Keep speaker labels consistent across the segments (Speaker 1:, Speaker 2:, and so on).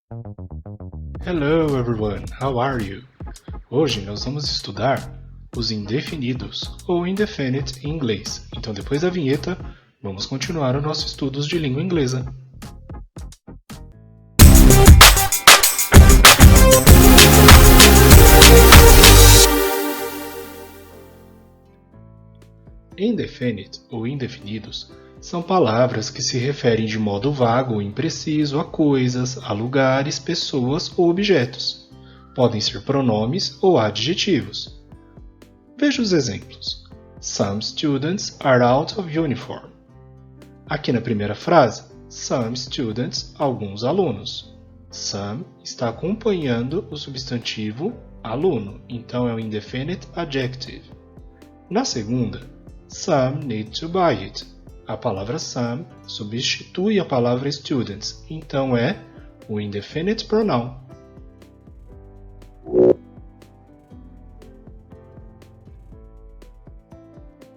Speaker 1: Hello everyone, how are you? Hoje nós vamos estudar os indefinidos ou indefinite em inglês. Então depois da vinheta, vamos continuar os nossos estudos de língua inglesa. Indefinite ou indefinidos são palavras que se referem de modo vago ou impreciso a coisas, a lugares, pessoas ou objetos. Podem ser pronomes ou adjetivos. Veja os exemplos. Some students are out of uniform. Aqui na primeira frase, some students, alguns alunos. Some está acompanhando o substantivo aluno, então é o indefinite adjective. Na segunda, some need to buy it. A palavra some substitui a palavra students, então é o indefinite pronoun.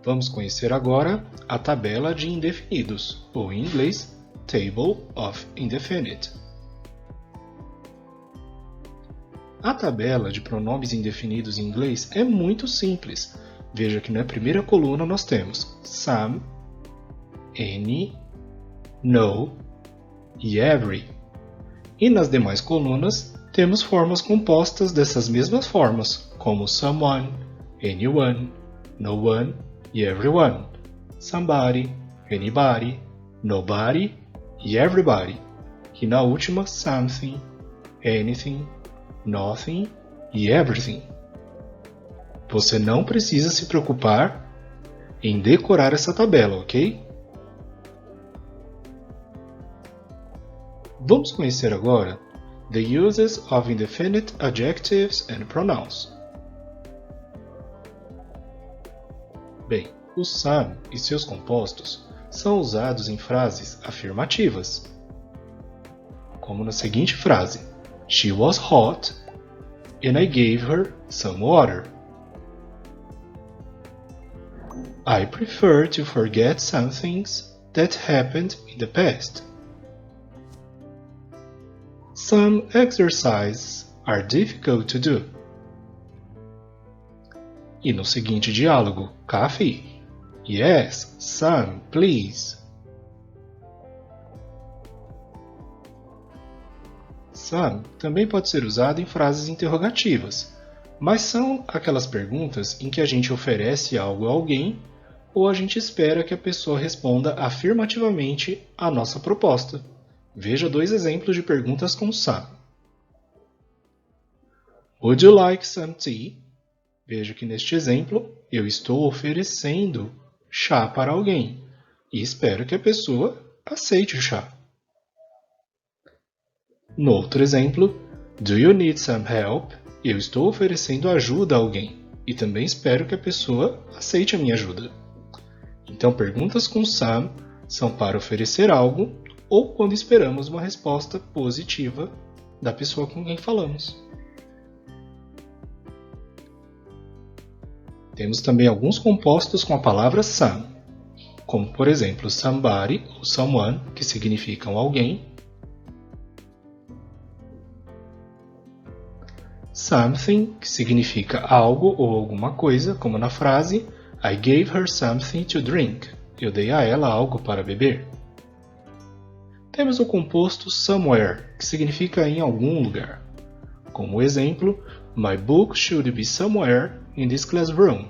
Speaker 1: Vamos conhecer agora a tabela de indefinidos, ou em inglês, Table of Indefinite. A tabela de pronomes indefinidos em inglês é muito simples. Veja que na primeira coluna nós temos some, any, no e every. E nas demais colunas temos formas compostas dessas mesmas formas, como someone, anyone, no one e everyone. Somebody, anybody, nobody e everybody. E na última, something, anything, nothing e everything. Você não precisa se preocupar em decorar essa tabela, ok? Vamos conhecer agora the uses of indefinite adjectives and pronouns. Bem, o some e seus compostos são usados em frases afirmativas, como na seguinte frase: She was hot and I gave her some water. I prefer to forget some things that happened in the past. Some exercises are difficult to do. E no seguinte diálogo, coffee? Yes, some, please. Some também pode ser usado em frases interrogativas, mas são aquelas perguntas em que a gente oferece algo a alguém ou a gente espera que a pessoa responda afirmativamente à nossa proposta. Veja dois exemplos de perguntas com some. Would you like some tea? Veja que neste exemplo eu estou oferecendo chá para alguém e espero que a pessoa aceite o chá. No outro exemplo, do you need some help? Eu estou oferecendo ajuda a alguém e também espero que a pessoa aceite a minha ajuda. Então, perguntas com some são para oferecer algo ou quando esperamos uma resposta positiva da pessoa com quem falamos. Temos também alguns compostos com a palavra some, como por exemplo somebody ou someone, que significam alguém, something, que significa algo ou alguma coisa, como na frase I gave her something to drink. Eu dei a ela algo para beber. Temos o composto somewhere, que significa em algum lugar. Como exemplo, my book should be somewhere in this classroom.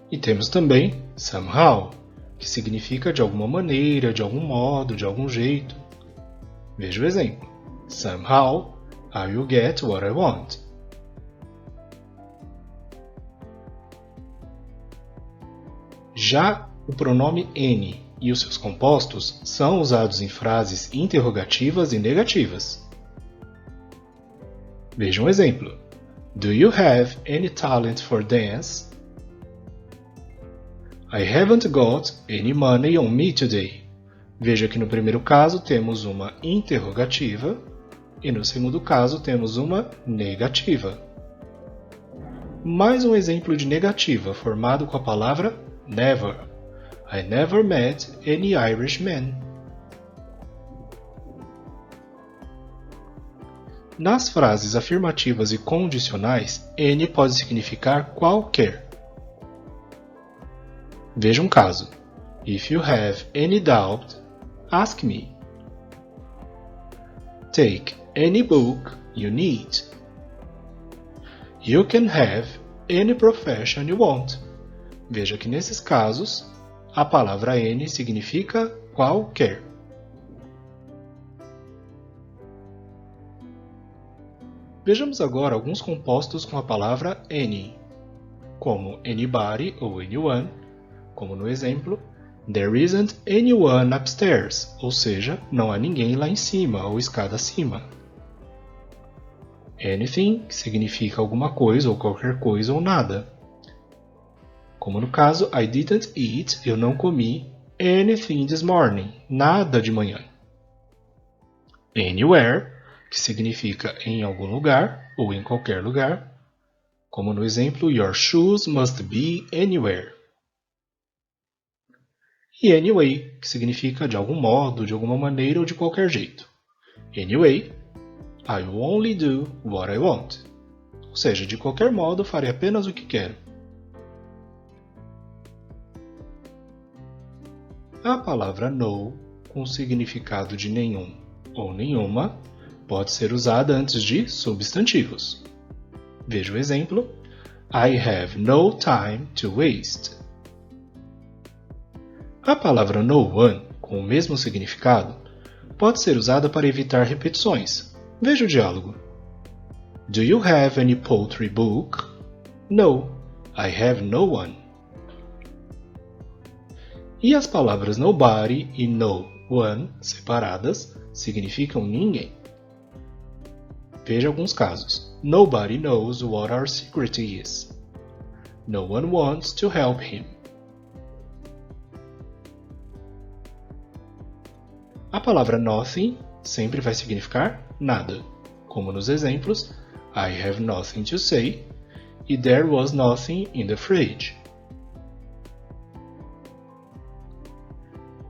Speaker 1: E temos também somehow, que significa de alguma maneira, de algum modo, de algum jeito. Veja o exemplo. Somehow I will get what I want. Já o pronome any e os seus compostos são usados em frases interrogativas e negativas. Veja um exemplo. Do you have any talent for dance? I haven't got any money on me today. Veja que no primeiro caso temos uma interrogativa e no segundo caso temos uma negativa. Mais um exemplo de negativa formado com a palavra never. I never met any Irishman. Nas frases afirmativas e condicionais, any pode significar qualquer. Veja um caso. If you have any doubt, ask me. Take any book you need. You can have any profession you want. Veja que nesses casos, a palavra any significa qualquer. Vejamos agora alguns compostos com a palavra any, como anybody ou anyone, como no exemplo, There isn't anyone upstairs, ou seja, não há ninguém lá em cima ou escada acima. Anything, que significa alguma coisa ou qualquer coisa ou nada. Como no caso, I didn't eat, eu não comi, anything this morning, nada de manhã. Anywhere, que significa em algum lugar ou em qualquer lugar. Como no exemplo, Your shoes must be anywhere. E anyway, que significa de algum modo, de alguma maneira ou de qualquer jeito. Anyway, I will only do what I want. Ou seja, de qualquer modo, farei apenas o que quero. A palavra no, com o significado de nenhum ou nenhuma, pode ser usada antes de substantivos. Veja o exemplo. I have no time to waste. A palavra no one, com o mesmo significado, pode ser usada para evitar repetições. Veja o diálogo. Do you have any poetry book? No, I have no one. E as palavras nobody e no one, separadas, significam ninguém. Veja alguns casos. Nobody knows what our secret is. No one wants to help him. A palavra nothing sempre vai significar nada, como nos exemplos I have nothing to say e There was nothing in the fridge.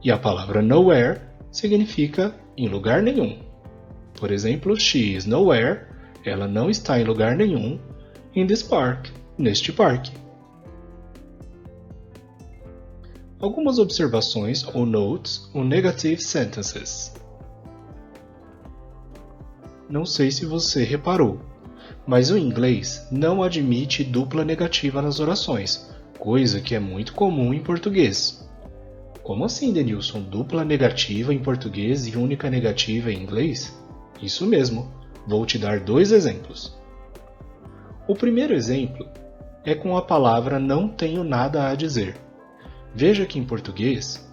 Speaker 1: E a palavra nowhere significa em lugar nenhum. Por exemplo, she is nowhere, ela não está em lugar nenhum, in this park, neste parque. Algumas observações ou notes ou negative sentences. Não sei se você reparou, mas o inglês não admite dupla negativa nas orações, coisa que é muito comum em português. Como assim, Denilson? Dupla negativa em português e única negativa em inglês? Isso mesmo, vou te dar 2 exemplos. O primeiro exemplo é com a palavra não tenho nada a dizer. Veja que em português,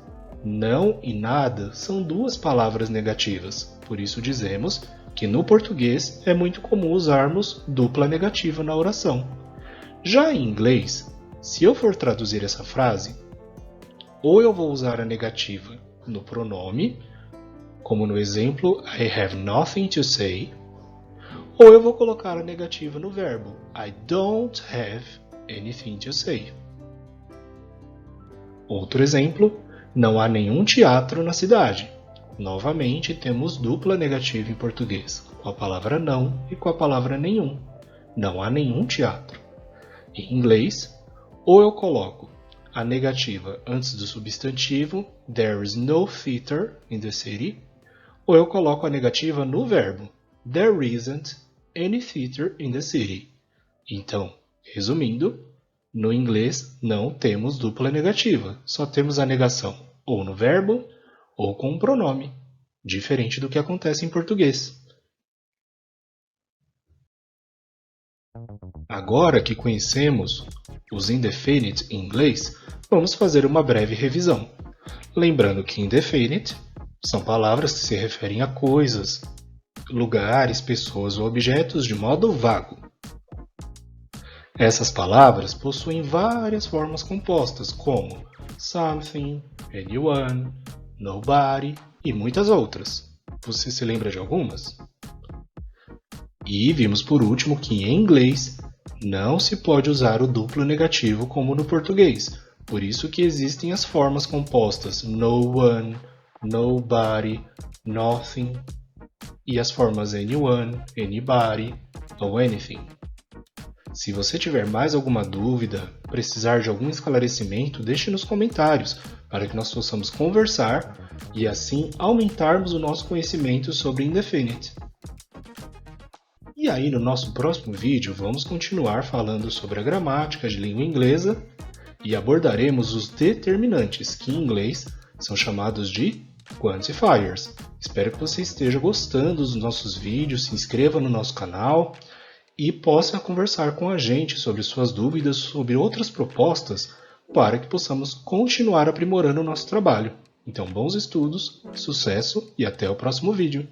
Speaker 1: não e nada são 2 palavras negativas, por isso dizemos que no português é muito comum usarmos dupla negativa na oração. Já em inglês, se eu for traduzir essa frase, ou eu vou usar a negativa no pronome, como no exemplo I have nothing to say, ou eu vou colocar a negativa no verbo I don't have anything to say. Outro exemplo, não há nenhum teatro na cidade. Novamente, temos dupla negativa em português, com a palavra não e com a palavra nenhum. Não há nenhum teatro. Em inglês, ou eu coloco a negativa antes do substantivo There is no theater in the city, ou eu coloco a negativa no verbo There isn't any theater in the city. Então, resumindo, no inglês não temos dupla negativa, só temos a negação ou no verbo ou com um pronome, diferente do que acontece em português. Agora que conhecemos os indefinite em inglês, vamos fazer uma breve revisão. Lembrando que indefinite são palavras que se referem a coisas, lugares, pessoas ou objetos de modo vago. Essas palavras possuem várias formas compostas, como something, anyone, nobody e muitas outras. Você se lembra de algumas? E vimos por último que em inglês não se pode usar o duplo negativo como no português, por isso que existem as formas compostas no one, nobody, nothing. e as formas anyone, anybody ou anything. Se você tiver mais alguma dúvida, precisar de algum esclarecimento, deixe nos comentários para que nós possamos conversar e assim aumentarmos o nosso conhecimento sobre indefinite. E aí no nosso próximo vídeo vamos continuar falando sobre a gramática de língua inglesa e abordaremos os determinantes, que em inglês são chamados de quantifiers. Espero que você esteja gostando dos nossos vídeos, se inscreva no nosso canal e possa conversar com a gente sobre suas dúvidas, sobre outras propostas, para que possamos continuar aprimorando o nosso trabalho. Então, bons estudos, sucesso e até o próximo vídeo!